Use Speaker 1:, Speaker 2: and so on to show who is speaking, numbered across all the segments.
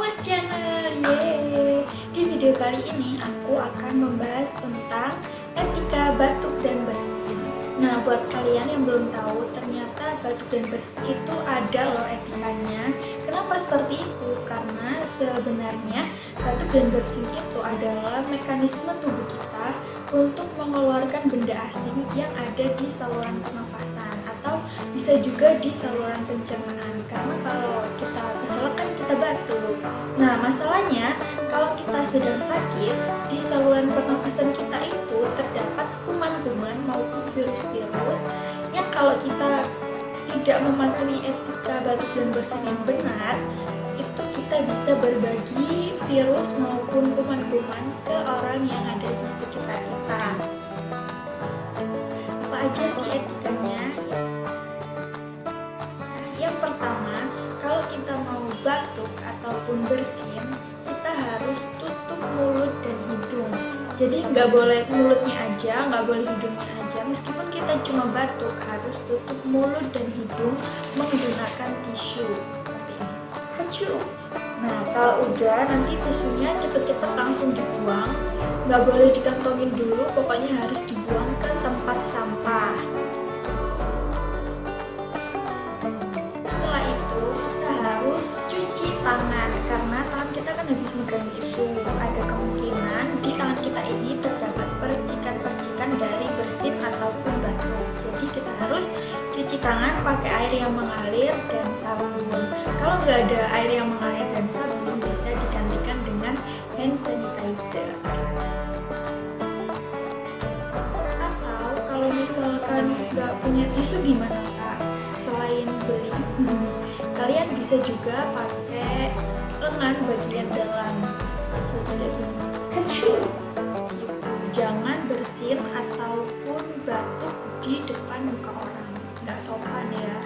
Speaker 1: our channel. Yeay. Di video kali ini aku akan membahas tentang etika batuk dan bersin. Nah, buat kalian yang belum tahu, ternyata batuk dan bersin itu ada loh etikanya. Kenapa seperti itu? Karena sebenarnya batuk dan bersin itu adalah mekanisme tubuh kita untuk mengeluarkan benda asing yang ada di saluran pernafasan atau bisa juga di saluran pencernaan. Karena kalau kita keselak kan kita batuk. Nah, masalahnya kalau kita sedang sakit, di saluran pernafasan kita itu terdapat kuman-kuman maupun virus-virus yang kalau kita tidak mematuhi etika batuk dan bersin yang benar, itu kita bisa berbagi virus maupun kuman-kuman ke orang yang ada di sekitar kita. Apa aja sih etikanya? Yang pertama, kalau kita mau batuk ataupun bersin, kita harus tutup mulut dan hidung. Jadi nggak boleh mulutnya aja, nggak boleh hidungnya aja. Meskipun kita cuma batuk, harus tutup mulut dan hidung menggunakan tisu seperti ini. Hacu. Nah, kalau udah, nanti tisunya cepet-cepet langsung dibuang. Nggak boleh dikantongin dulu, pokoknya harus dibuang ke tempat sampah. Setelah itu, kita harus cuci tangan, karena tangan kita kan habis megang tisu. Ada kemungkinan di tangan kita ini terdapat percikan-percikan dari bersin ataupun batuk. Jadi kita harus cuci tangan pakai air yang mengalir dan sabun. Kalau nggak ada air yang mengalir dan sabun, bisa digantikan dengan hand sanitizer. Atau kalau misalkan nggak punya tisu gimana kak? Selain beli, kalian bisa juga pakai lengan bagian dalam. Jangan bersin ataupun batuk di depan muka orang, nggak sopan ya.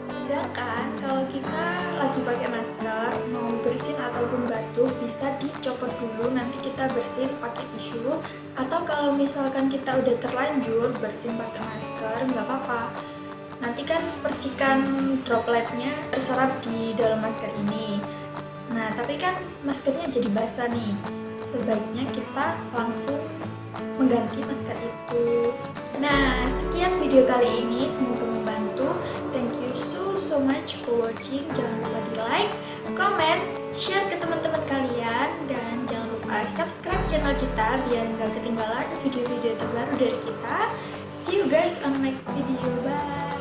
Speaker 1: Sedangkan kalau kita lagi pakai masker, mau bersin ataupun batuk bisa dicopot dulu, nanti kita bersin pakai tisu. Atau kalau misalkan kita udah terlanjur bersin pakai masker, nggak apa-apa. Nanti kan percikan dropletnya terserap di dalam masker ini. Nah, tapi kan maskernya jadi basah nih. Sebaiknya kita langsung mengganti masker itu. Nah, sekian video kali ini, semoga membantu. Thank you so much for watching. Jangan lupa di like, comment, share ke teman-teman kalian, dan jangan lupa subscribe channel kita biar nggak ketinggalan video-video terbaru dari kita. See you guys on next video. Bye.